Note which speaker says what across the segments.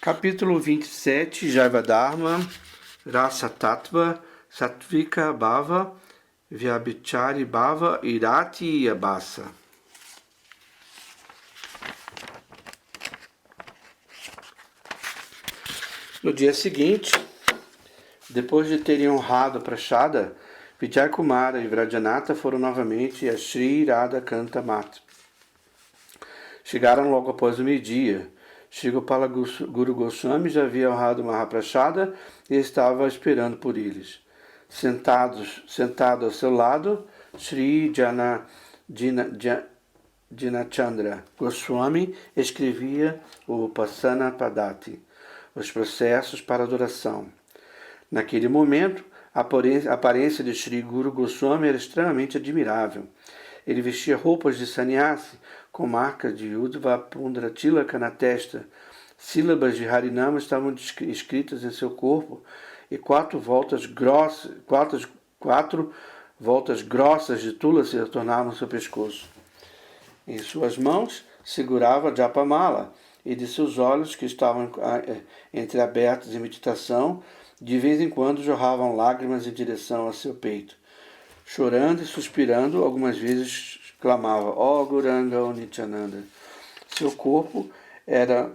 Speaker 1: Capítulo 27, Jaiva Dharma, Rasa Tattva, Sattvika Bhava, Vyabhichari Bhava e Rati Abhasa. No dia seguinte, depois de terem honrado Prashada, Vijaykumara e Vrajanatha foram novamente a Sri Radha Kanta Mat. Chegaram logo após o meio-dia. Shri Gopala Guru Goswami já havia honrado Mahaprashada e estava esperando por eles. Sentado ao seu lado, Shri Dinachandra Goswami escrevia o Upasana Padati, os processos para adoração. Naquele momento, a aparência de Shri Guru Goswami era extremamente admirável. Ele vestia roupas de sannyasi, com marcas de Udva Pundra Tilaka na testa. Sílabas de Harinama estavam escritas em seu corpo e quatro voltas grossas de Tulasi retornavam seu pescoço. Em suas mãos segurava Japamala e de seus olhos, que estavam entreabertos em meditação, de vez em quando jorravam lágrimas em direção a seu peito. Chorando e suspirando, algumas vezes clamava, ó Gauranga, ó Nityananda. Seu corpo era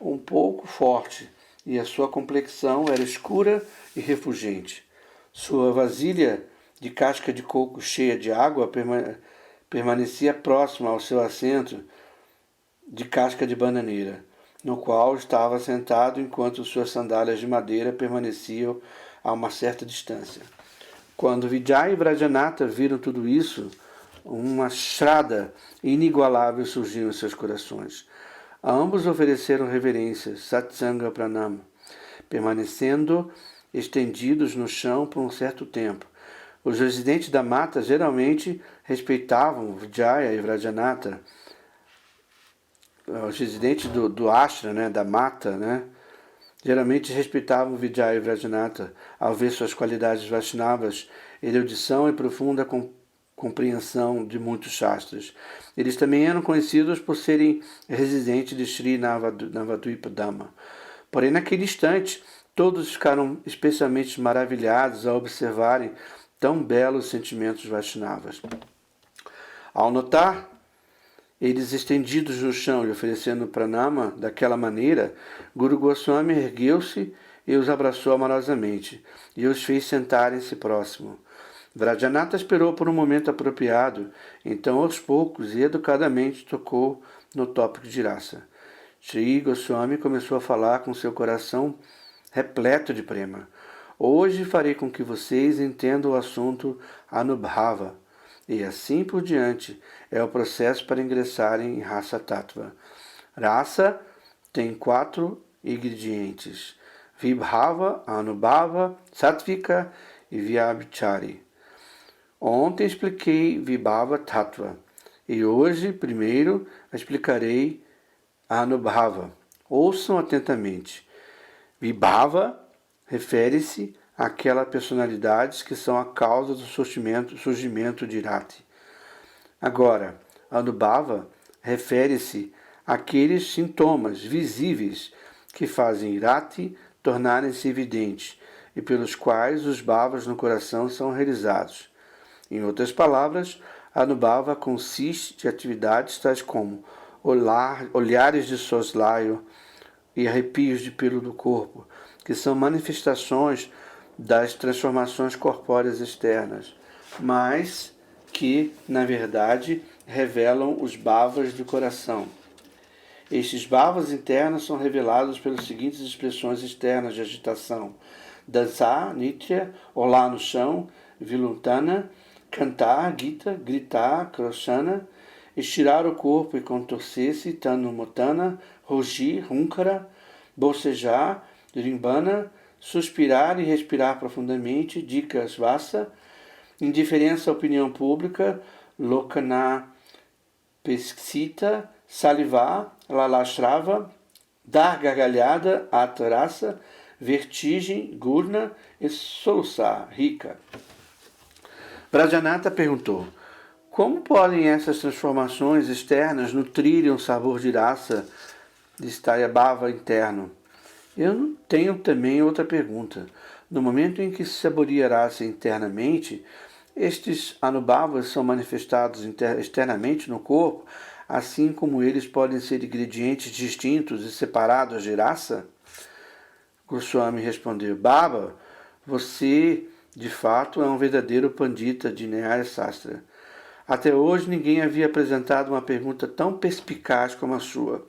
Speaker 1: um pouco forte e a sua complexão era escura e refulgente. Sua vasilha de casca de coco cheia de água permanecia próxima ao seu assento de casca de bananeira, no qual estava sentado enquanto suas sandálias de madeira permaneciam a uma certa distância. Quando Vijay e Vrajanatha viram tudo isso, uma Shraddha inigualável surgiu em seus corações. A ambos ofereceram reverências, satsanga pranama, permanecendo estendidos no chão por um certo tempo. Os residentes da mata geralmente respeitavam Vijaya e Vrajanatha. Os residentes do ashram, da mata, geralmente respeitavam Vijaya e Vrajanatha ao ver suas qualidades Vaishnavas, erudição e profunda compreensão de muitos shastras. Eles também eram conhecidos por serem residentes de Sri Navadvipa Dhamma. Porém, naquele instante, todos ficaram especialmente maravilhados ao observarem tão belos sentimentos Vaishnavas. Ao notar eles estendidos no chão e oferecendo pranama daquela maneira, Guru Goswami ergueu-se e os abraçou amorosamente e os fez sentarem-se próximo. Vrajanatha esperou por um momento apropriado, então aos poucos e educadamente tocou no tópico de raça. Shri Goswami começou a falar com seu coração repleto de prema. Hoje farei com que vocês entendam o assunto Anubhava. E assim por diante é o processo para ingressarem em Rasa Tattva. Rasa tem 4 ingredientes: Vibhava, Anubhava, Sattvika e Vyabhichari. Ontem expliquei Vibhava Tattva e hoje, primeiro, explicarei Anubhava. Ouçam atentamente. Vibhava refere-se àquelas personalidades que são a causa do surgimento de Rati. Agora, Anubhava refere-se àqueles sintomas visíveis que fazem Rati tornarem-se evidentes e pelos quais os bhavas no coração são realizados. Em outras palavras, Anubhava consiste de atividades tais como olhares de soslaio e arrepios de pelo do corpo, que são manifestações das transformações corpóreas externas, mas que, na verdade, revelam os bhavas do coração. Estes bhavas internos são revelados pelas seguintes expressões externas de agitação: dançar, nitya, rolar no chão, viluntana, cantar, gita, gritar, kroshana, estirar o corpo e contorcer-se, tanumotana, rugir, hunkara, bocejar, rimbana, suspirar e respirar profundamente, dikas vasa, indiferença à opinião pública, lokana pesksita, salivar, lalashrava, dar gargalhada, atarasa, vertigem, gurna e soluçar, rica. Vrajanatha perguntou: como podem essas transformações externas nutrirem um sabor de raça de Stayabhava interno? Eu não tenho também outra pergunta. No momento em que se saboreará-se internamente, estes anubhavas são manifestados externamente no corpo, assim como eles podem ser ingredientes distintos e separados de raça? Goswami respondeu: Baba, você de fato é um verdadeiro pandita de Nyaya Sastra. Até hoje ninguém havia apresentado uma pergunta tão perspicaz como a sua.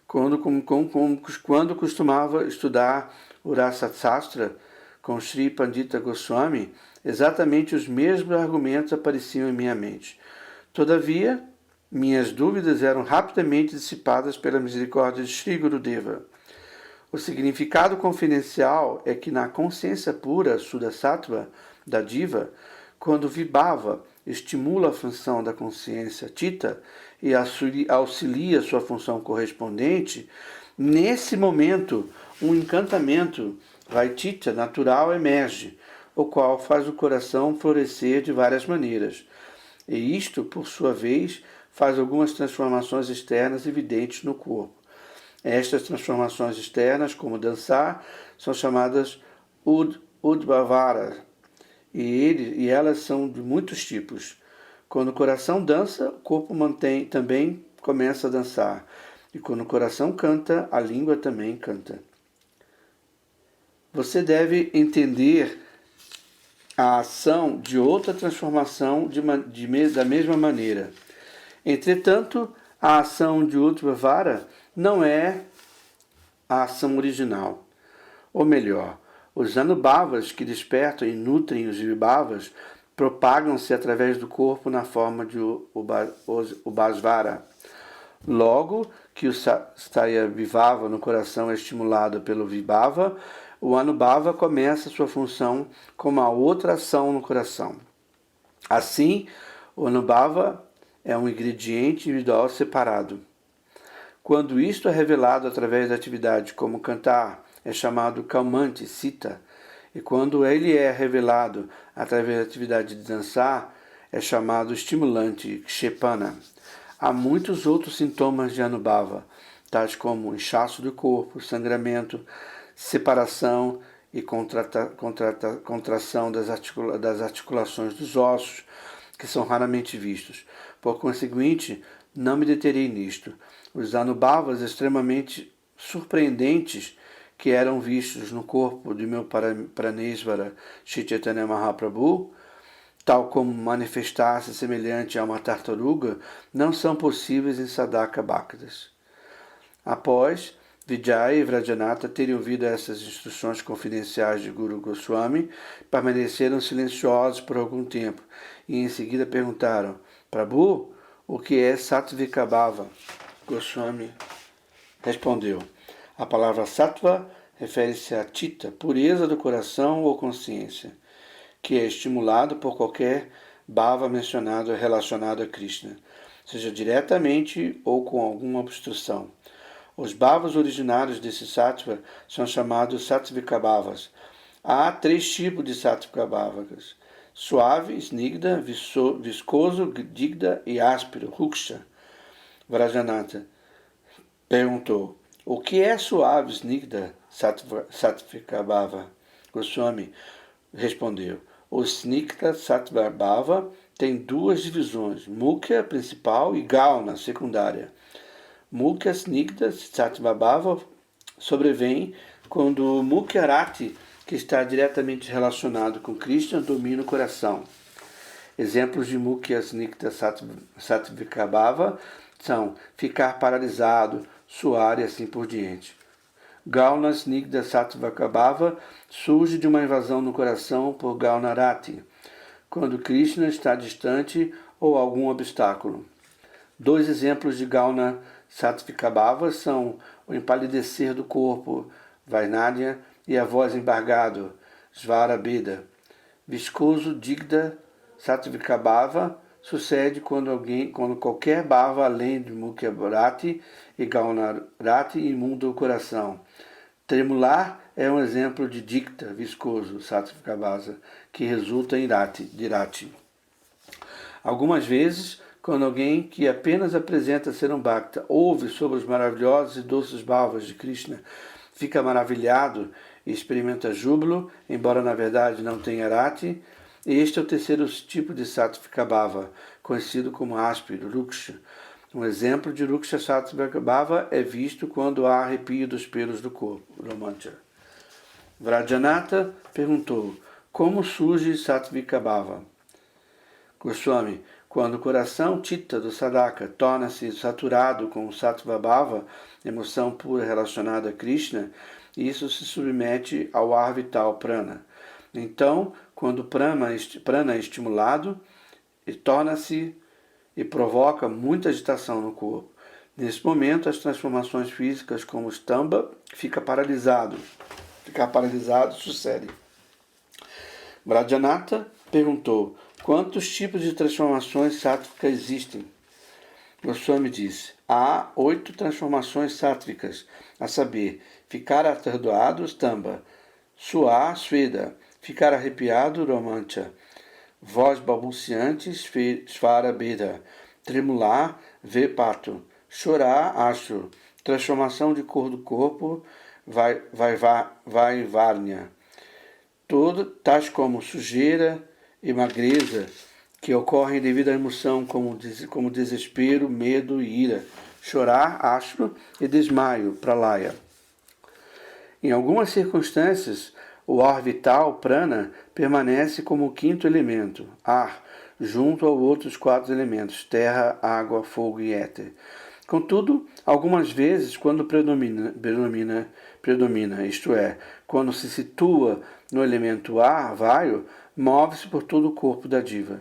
Speaker 1: Quando costumava estudar o Rasa Sastra com Sri Pandita Goswami, exatamente os mesmos argumentos apareciam em minha mente. Todavia, minhas dúvidas eram rapidamente dissipadas pela misericórdia de Sri Gurudeva. O significado confidencial é que na consciência pura, Sudasattva, da diva, quando vibhava, estimula a função da consciência Chitta e auxilia sua função correspondente, nesse momento um encantamento Vaitita natural emerge, o qual faz o coração florescer de várias maneiras. E isto, por sua vez, faz algumas transformações externas evidentes no corpo. Estas transformações externas, como dançar, são chamadas Udbhavara, e elas são de muitos tipos. Quando o coração dança, o corpo também começa a dançar. E quando o coração canta, a língua também canta. Você deve entender a ação de outra transformação da mesma maneira. Entretanto, a ação de Udbhavara não é a ação original. Ou melhor, os anubhavas que despertam e nutrem os vibhavas propagam-se através do corpo na forma de Ubhasvara. Logo que o Staya Vibhava no coração é estimulado pelo Vibhava, o Anubhava começa sua função como a outra ação no coração. Assim, o Anubhava é um ingrediente individual separado. Quando isto é revelado através da atividade como cantar, é chamado calmante, cita, e quando ele é revelado através da atividade de dançar, é chamado estimulante, kshepana. Há muitos outros sintomas de Anubhava, tais como inchaço do corpo, sangramento, separação e contração das articulações dos ossos, que são raramente vistos. Por conseguinte, não me deterei nisto. Os anubhavas extremamente surpreendentes que eram vistos no corpo de meu Pranesvara Shri Chaitanya Mahaprabhu, tal como manifestar-se semelhante a uma tartaruga, não são possíveis em Sadhaka Bhaktas. Após Vijaya e Vrajanatha terem ouvido essas instruções confidenciais de Guru Goswami, permaneceram silenciosos por algum tempo e em seguida perguntaram: Prabhu, o que é Sattvika Bhava? Goswami respondeu: a palavra Sattva refere-se à Chitta, pureza do coração ou consciência, que é estimulado por qualquer Bhava mencionado relacionado a Krishna, seja diretamente ou com alguma obstrução. Os bhavas originários desse sattva são chamados sattvika bhavas. Há 3 tipos de sattvika bhavas: suave, snigda, viscoso, digda e áspero, ruksha. Vrajanatha perguntou: o que é suave, snigda, sattvika bhava? Goswami respondeu: o snigda sattvika bhava tem 2 divisões, mukhya principal e gauna secundária. Mukhya Snigda Sattva Bhava sobrevém quando o Mukhya Rati, que está diretamente relacionado com Krishna, domina o coração. Exemplos de Mukhya Snigda Sattvika Bhava são ficar paralisado, suar e assim por diante. Gauna Snigda Sattvika Bhava surge de uma invasão no coração por Gauna Rati, quando Krishna está distante ou algum obstáculo. 2 exemplos de Gauna Sattvika Bhava são o empalidecer do corpo, Vainadya, e a voz embargado, Svara Beda. Viscoso Digda Sattvika Bhava sucede quando qualquer bhava além de Mukhya Rati e Gauna Rati imunda o coração. Tremular é um exemplo de Digda, viscoso, Sattvika Bhava, que resulta em Rati. Algumas vezes, quando alguém que apenas apresenta ser um bhakta ouve sobre os maravilhosos e doces bhavas de Krishna, fica maravilhado e experimenta júbilo, embora na verdade não tenha rati. Este é o terceiro tipo de Sattvika Bhava, conhecido como áspero, Ruksha. Um exemplo de Ruksha Sattvika Bhava é visto quando há arrepio dos pelos do corpo, Romancha. Vrajanatha perguntou, como surge Sattvika Bhava? Goswami, quando o coração Chitta do Sadhaka torna-se saturado com o Sattva Bhava, emoção pura relacionada a Krishna, isso se submete ao ar vital prana. Então, quando o prana é estimulado, torna-se e provoca muita agitação no corpo. Nesse momento, as transformações físicas como o stamba ficar paralisado sucede. Vrajanatha perguntou, quantos tipos de transformações sáttvicas existem? Goswami disse, há 8 transformações sáttvicas, a saber, ficar atordoado, stamba, suar, sveda, ficar arrepiado, romancha, voz balbuciante, svara beda, tremular, vepato, chorar, ashru, transformação de cor do corpo, vaivarnya, tais como sujeira e magreza, que ocorrem devido à emoção como desespero, medo e ira, chorar, ashru e desmaio, pralaya. Em algumas circunstâncias, o ar vital, prana, permanece como o quinto elemento, ar, junto aos outros 4 elementos, terra, água, fogo e éter. Contudo, algumas vezes, quando predomina, isto é, quando se situa no elemento ar, vaio, move-se por todo o corpo da diva.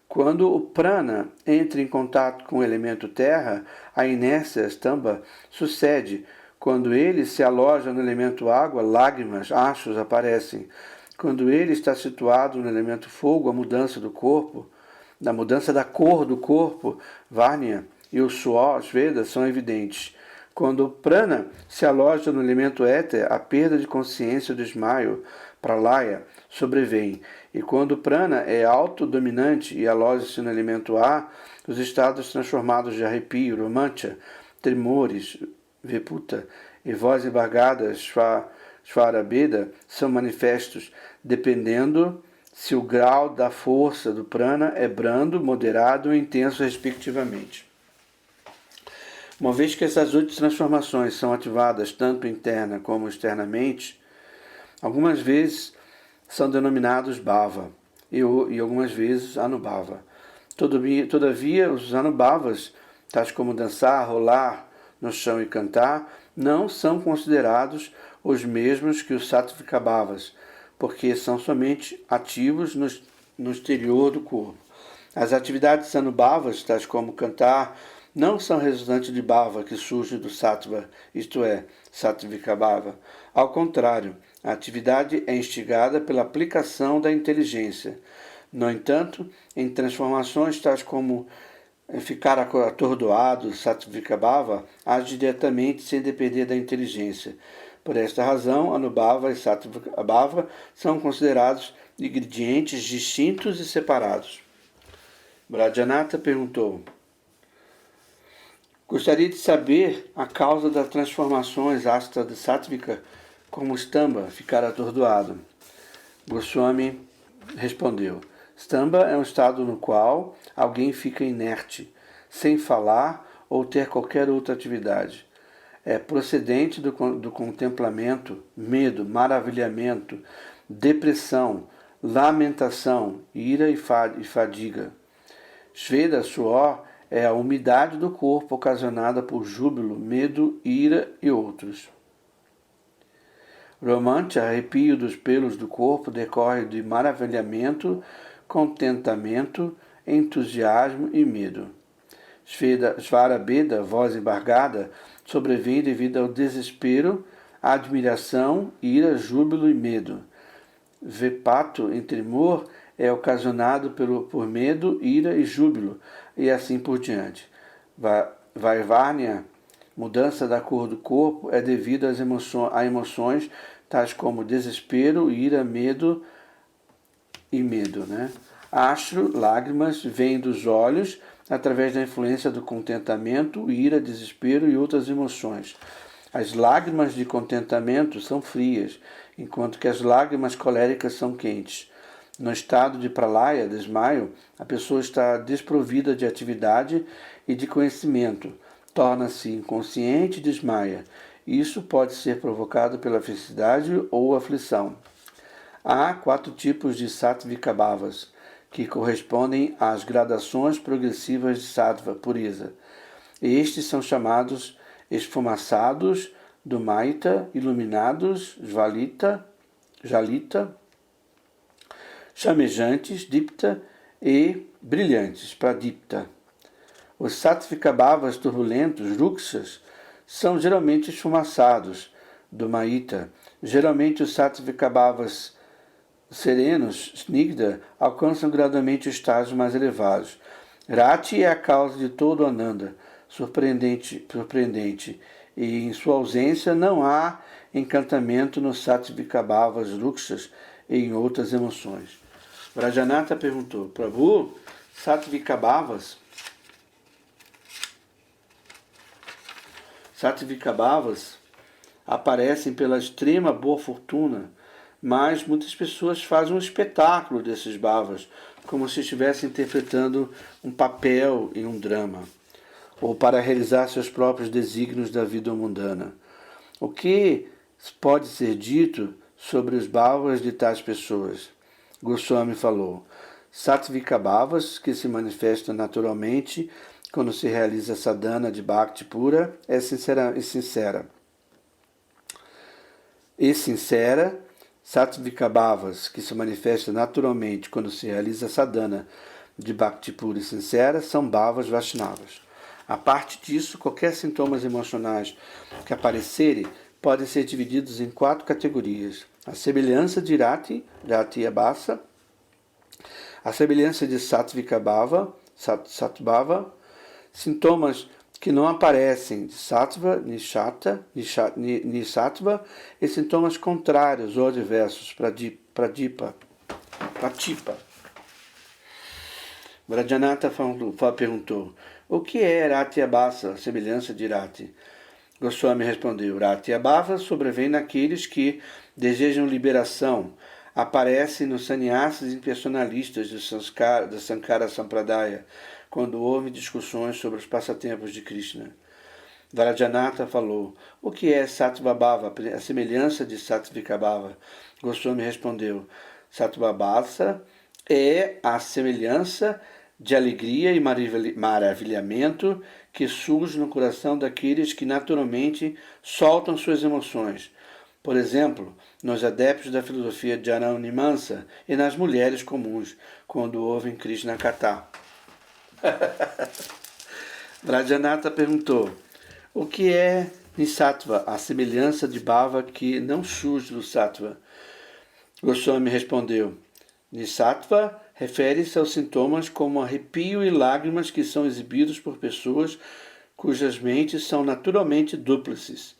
Speaker 1: Quando o prana entra em contato com o elemento terra, a inércia, stamba, sucede. Quando ele se aloja no elemento água, lágrimas, achos aparecem. Quando ele está situado no elemento fogo, a mudança do corpo, da mudança da cor do corpo, varnya, e o suor, as vedas, são evidentes. Quando o prana se aloja no elemento éter, a perda de consciência, o desmaio, pralaya, sobrevém. E quando o prana é autodominante e aloja-se no elemento ar, os estados transformados de arrepio, romancha, tremores, veputa e voz embargada, shvarabeda, são manifestos, dependendo se o grau da força do prana é brando, moderado ou intenso, respectivamente. Uma vez que essas 8 transformações são ativadas tanto interna como externamente, algumas vezes são denominados bhava e algumas vezes anubhava. Todavia, os anubhavas, tais como dançar, rolar no chão e cantar, não são considerados os mesmos que os sattvika bhavas, porque são somente ativos no exterior do corpo. As atividades anubhavas, tais como cantar, não são resultantes de bhava que surge do sattva, isto é, sattvika bhava. Ao contrário, a atividade é instigada pela aplicação da inteligência. No entanto, em transformações tais como ficar atordoado, sattvika bhava, age diretamente sem depender da inteligência. Por esta razão, anubhava e sattvika bhava são considerados ingredientes distintos e separados. Vrajanatha perguntou, gostaria de saber a causa das transformações asta de sattvika, como stamba, ficar atordoado. Goswami respondeu, stamba é um estado no qual alguém fica inerte, sem falar ou ter qualquer outra atividade. É procedente do contemplamento, medo, maravilhamento, depressão, lamentação, ira e fadiga. Sveda, suor, é a umidade do corpo ocasionada por júbilo, medo, ira e outros. Romancha, arrepio dos pelos do corpo, decorre de maravilhamento, contentamento, entusiasmo e medo. Shvarabeda, voz embargada, sobrevém devido ao desespero, admiração, ira, júbilo e medo. Vepato, em tremor, é ocasionado por medo, ira e júbilo, e assim por diante. Vaivarnya, mudança da cor do corpo, é devido a emoções tais como desespero, ira, medo e medo. Ashru, lágrimas, vêm dos olhos através da influência do contentamento, ira, desespero e outras emoções. As lágrimas de contentamento são frias, enquanto que as lágrimas coléricas são quentes. No estado de pralaya, desmaio, a pessoa está desprovida de atividade e de conhecimento, torna-se inconsciente e desmaia. Isso pode ser provocado pela felicidade ou aflição. Há 4 tipos de Sattvika Bhavas, que correspondem às gradações progressivas de Sattva, pureza. Estes são chamados esfumaçados, Dumaita, iluminados, Jalita, chamejantes, Dipta, e brilhantes, Pradipta. Os Sattvika Bhavas turbulentos, Rukshas, são geralmente esfumaçados, Dumaita. Geralmente os Sattvika Bhavas serenos, Snigdha, alcançam gradualmente os estágios mais elevados. Rati é a causa de todo Ananda, surpreendente, e em sua ausência não há encantamento nos Sattvika Bhavas Rukshas e em outras emoções. Vrajanatha perguntou: Prabhu, Sattvika Bhavas aparecem pela extrema boa fortuna, mas muitas pessoas fazem um espetáculo desses bhavas, como se estivessem interpretando um papel em um drama, ou para realizar seus próprios desígnios da vida mundana. O que pode ser dito sobre os bhavas de tais pessoas? Goswami falou: Sattvika Bhavas, que se manifestam naturalmente quando se realiza sadhana de bhakti pura, é sincera. Sattvika Bhavas, que se manifesta naturalmente quando se realiza sadhana de bhakti pura e sincera, são bhavas Vaishnavas. A parte disso, qualquer sintomas emocionais que aparecerem podem ser divididos em 4 categorias: a semelhança de Rati Abhasa, a semelhança de Sattvika Bhava, Satbhava, sintomas que não aparecem de Sattva, Nisattva, e sintomas contrários ou adversos, Pratipa. Vrajanatha perguntou: o que é Rati Abhasa, semelhança de Rati? Goswami respondeu: Rati Abhasa sobrevém naqueles que desejam liberação. Aparece nos sannyasis impersonalistas da Sankara Sampradaya, quando houve discussões sobre os passatempos de Krishna. Vrajanatha falou: o que é Sattva Bhava, a semelhança de Sattvika Bhava? Goswami respondeu: Sattva Bhava é a semelhança de alegria e maravilhamento que surge no coração daqueles que naturalmente soltam suas emoções. Por exemplo, nos adeptos da filosofia de Jnana e nas mulheres comuns, quando ouvem Krishna Katha. Vrajanatha perguntou: o que é Nisattva, a semelhança de Bhava que não surge do Sattva? Goswami respondeu: Nisattva refere-se aos sintomas como arrepio e lágrimas que são exibidos por pessoas cujas mentes são naturalmente dúplices,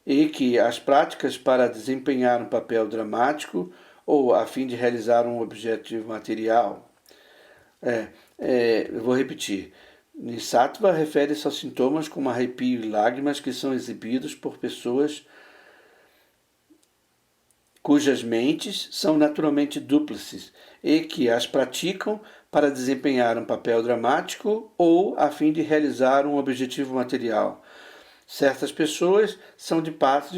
Speaker 1: e que as práticas para desempenhar um papel dramático ou a fim de realizar um objetivo material. Eu vou repetir. Nisattva refere-se aos sintomas como arrepio e lágrimas que são exibidos por pessoas cujas mentes são naturalmente dúplices e que as praticam para desempenhar um papel dramático ou a fim de realizar um objetivo material. Certas pessoas são de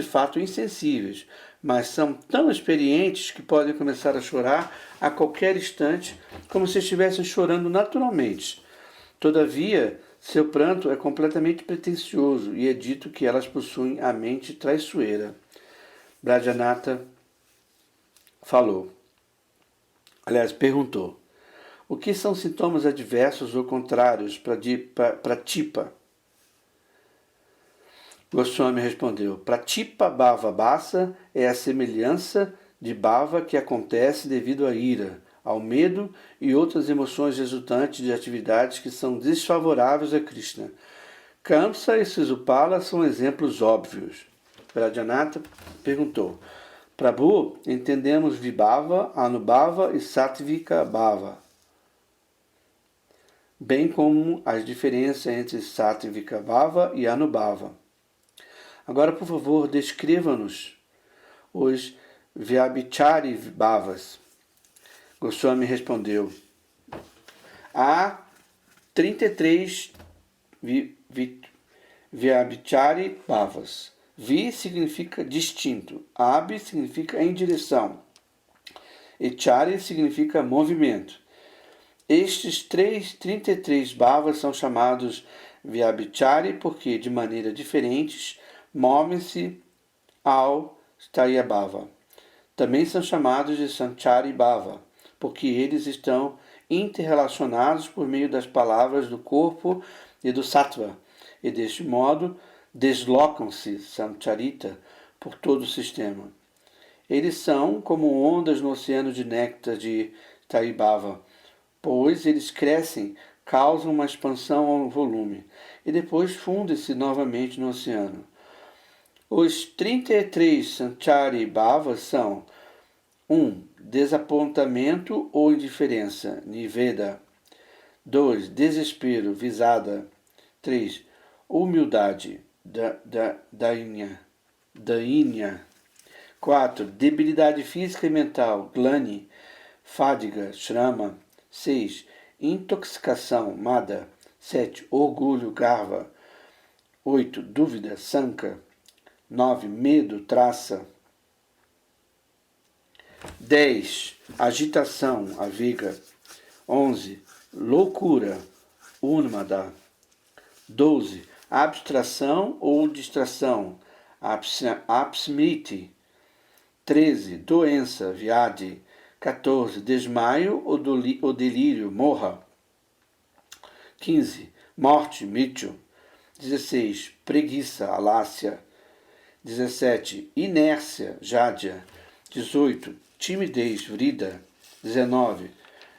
Speaker 1: fato insensíveis, mas são tão experientes que podem começar a chorar a qualquer instante, como se estivessem chorando naturalmente. Todavia, seu pranto é completamente pretensioso e é dito que elas possuem a mente traiçoeira. Vrajanatha perguntou: o que são sintomas adversos ou contrários para Tipa? Goswami respondeu: Pratipa Bhava Bhasa é a semelhança de Bhava que acontece devido à ira, ao medo e outras emoções resultantes de atividades que são desfavoráveis a Krishna. Kamsa e Sisupala são exemplos óbvios. Vrajanatha perguntou: Prabhu, entendemos Vibhava, Anubhava e Sattvika Bhava, bem como as diferenças entre Sattvika Bhava e Anubhava. Agora, por favor, descreva-nos os Vyabhichari Bhavas. Goswami respondeu: há 33 Vyabhichari Bhavas. Vi significa distinto, Abhi significa em direção, e Chari significa movimento. Estes 33 bhavas são chamados Vyabhichari porque, de maneira diferentes, movem-se ao Stayabhava. Também são chamados de Sanchari Bhava, porque eles estão interrelacionados por meio das palavras do corpo e do sattva, e deste modo deslocam-se Sancharita por todo o sistema. Eles são como ondas no oceano de néctar de Taibhava, pois eles crescem, causam uma expansão ao volume, e depois fundem-se novamente no oceano. Os 33 Sanchari Bhavas são 1. Desapontamento ou indiferença, Niveda. 2. Desespero, Visada. 3. Humildade, Dainya. 4. Debilidade física e mental, Glani. Fadiga, Shrama. 6. Intoxicação, Mada. 7. Orgulho, Garva. 8. Dúvida, Sanka. 9. Medo, Traça. 10. Agitação, Aviga. 11. Loucura, Unmada. 12. Abstração ou distração, Apsmriti. 13. Doença, Vyadi. 14. Desmaio ou delírio, Moha. 15. Morte, Mrityu. 16. Preguiça, Alácia. 17. Inércia, Jádya. 18. Timidez, Vrida. 19.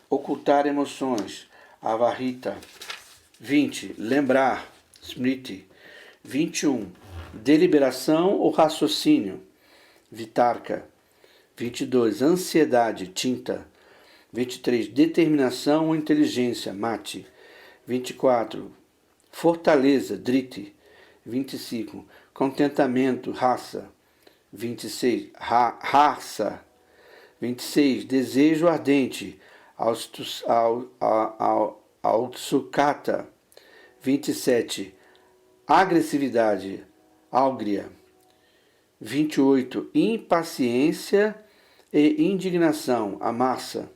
Speaker 1: Ocultar emoções, Avarita. 20. Lembrar, Smriti. 21. Deliberação ou raciocínio, Vitarka. 22. Ansiedade, Tinta. 23. Determinação ou inteligência, Mati. 24. Fortaleza, Driti. 25. Contentamento, Raça. 26. Raça. 26. Desejo ardente, Autsukata. 27. Agressividade, Áugria. 28. Impaciência e indignação, Amassa.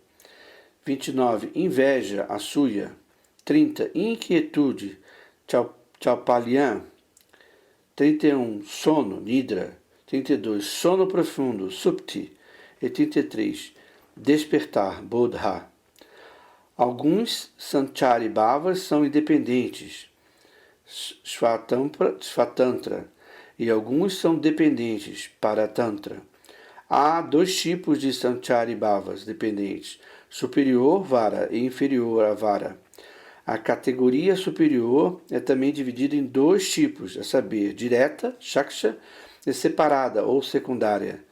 Speaker 1: 29. Inveja, Asuya. 30. Inquietude, Chaupalyan. 31. Sono, Nidra. 32. Sono profundo, Supti. E 33. Despertar, Bodha. Alguns Sanchari Bhavas são independentes, Svatantra, e alguns são dependentes, Paratantra. Há dois tipos de Sanchari Bhavas dependentes, superior Vara e inferior a Vara. A categoria superior é também dividida em dois tipos, a saber, direta, Shaksha, e separada ou secundária,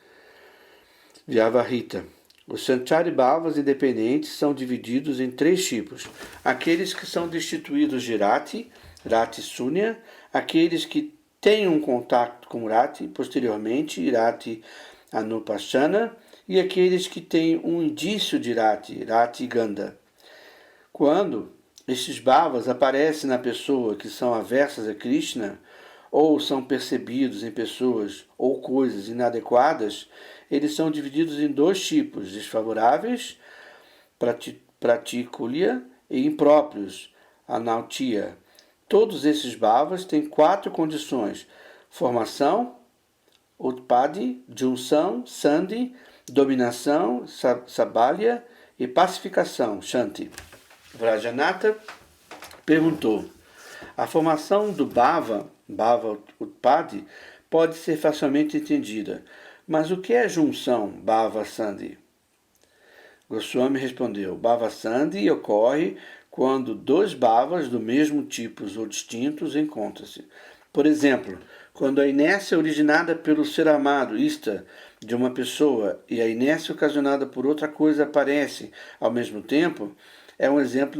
Speaker 1: Vyavarita. Os Sanchari Bhavas independentes são divididos em três tipos: aqueles que são destituídos de Rati, Rati Sunya, aqueles que têm um contato com Rati, posteriormente Rati Anupashana, e aqueles que têm um indício de Rati, Rati Ganda. Quando estes Bhavas aparecem na pessoa que são aversas a Krishna, ou são percebidos em pessoas ou coisas inadequadas, eles são divididos em dois tipos: desfavoráveis, Pratikulia, e impróprios, Anautia. Todos esses bhavas têm 4 condições: formação, Utpadi, junção, Sandhi, dominação, Sabalya, e pacificação, Shanti. Vrajanata perguntou: a formação do Bhava Utpadi, pode ser facilmente entendida, mas o que é junção, Bhava Sandhi? Goswami respondeu: Bhava Sandhi ocorre quando dois bhavas do mesmo tipo ou distintos encontram-se. Por exemplo, quando a inércia originada pelo ser amado, Ista, de uma pessoa e a inércia ocasionada por outra coisa aparecem ao mesmo tempo, é um exemplo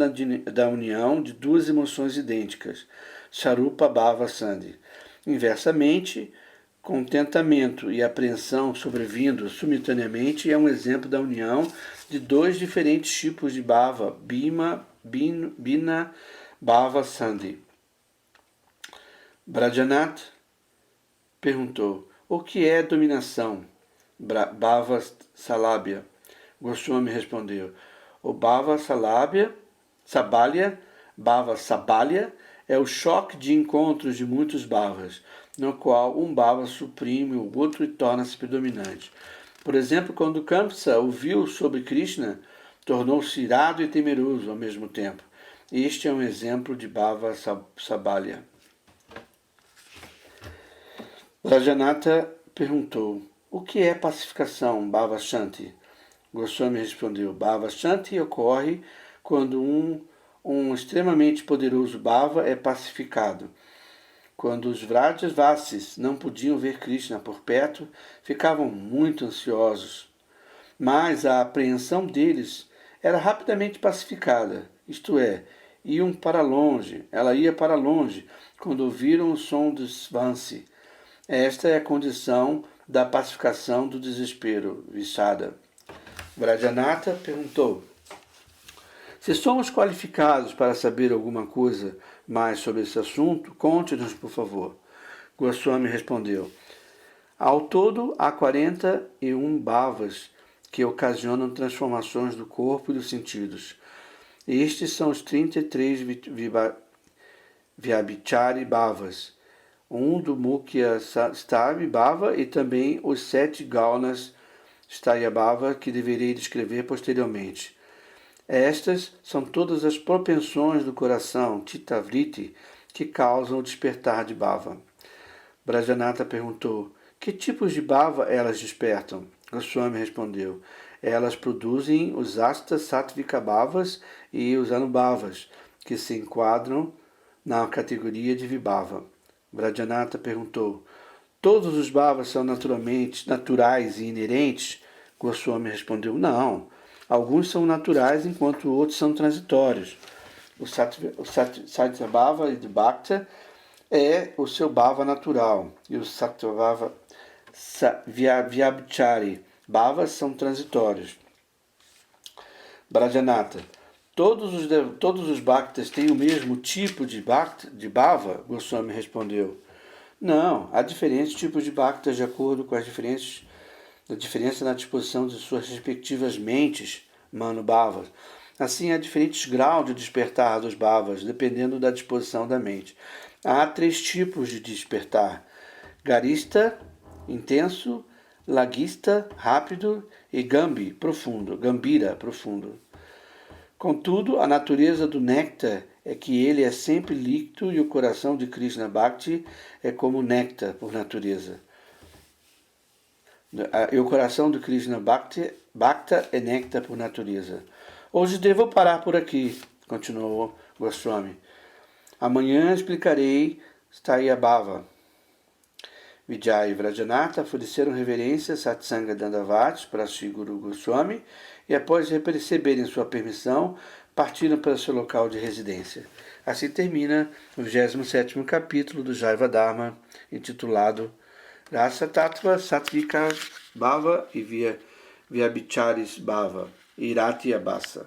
Speaker 1: da união de duas emoções idênticas, Sarupa Bhava Sandhi. Inversamente, contentamento e apreensão sobrevindo simultaneamente é um exemplo da união de dois diferentes tipos de Bhava, Bina Bhava Sandhi. Brajanath perguntou: o que é dominação? Bhava Salabhya. Goswami respondeu: o Bhava Sabhalya, Bhava Sabhalya, é o choque de encontros de muitos Bhavas, no qual um Bhava suprime o outro e torna-se predominante. Por exemplo, quando Kamsa ouviu sobre Krishna, tornou-se irado e temeroso ao mesmo tempo. Este é um exemplo de Bhava Sabhalya. Rajanatha perguntou: o que é pacificação, Bhava Shanti? Goswami respondeu: Bhava Shanti ocorre quando um extremamente poderoso Bhava é pacificado. Quando os Vrajavasis não podiam ver Krishna por perto, ficavam muito ansiosos. Mas a apreensão deles era rapidamente pacificada, isto é, ela ia para longe quando ouviram o som do Svansi. Esta é a condição da pacificação do desespero, Vishada. Vrajanatha perguntou: se somos qualificados para saber alguma coisa mais sobre esse assunto, conte-nos, por favor. Goswami respondeu: ao todo, há 41 bhavas que ocasionam transformações do corpo e dos sentidos. Estes são os 33 Vyabhichari bhavas, um do Mukhya Stavi Bhava e também os 7 Gaunas Staya Bhava que deverei descrever posteriormente. Estas são todas as propensões do coração, Chitta Vritti, que causam o despertar de Bhava. Brajanatha perguntou: que tipos de Bhava elas despertam? Goswami respondeu: elas produzem os Asta Sattvika Bhavas e os Anubhavas, que se enquadram na categoria de Vibhava. Brajanatha perguntou: todos os bhavas são naturais e inerentes? Goswami respondeu: não. Alguns são naturais, enquanto outros são transitórios. O Satyabhava e o Bhakta é o seu bhava natural, e o Satyabhava Vyabhichari bhavas são transitórios. Brajanatha: todos os Bhaktas têm o mesmo tipo de bhava? Goswami respondeu: não, há diferentes tipos de Bhaktas de acordo com a diferença na disposição de suas respectivas mentes, Manubhavas. Assim, há diferentes graus de despertar dos Bhavas, dependendo da disposição da mente. Há 3 tipos de despertar: Garista, intenso, Lagista, rápido, e Gambira, profundo. Contudo, a natureza do néctar é que ele é sempre líquido e o coração de Krishna Bhakti é como néctar por natureza. E o coração de Krishna Bhakta é néctar por natureza. Hoje devo parar por aqui, continuou Goswami. Amanhã explicarei Stayabhava. Vijay e Vrajanatha ofereceram reverência Satsanga Dandavat para Sri Guru Goswami e, após receberem sua permissão, partiram para seu local de residência. Assim termina o 27º capítulo do Jaiva Dharma, intitulado Rasa Tattva Sattvika Bhava e Vyabhicharis Bhava, Irati Abhasa.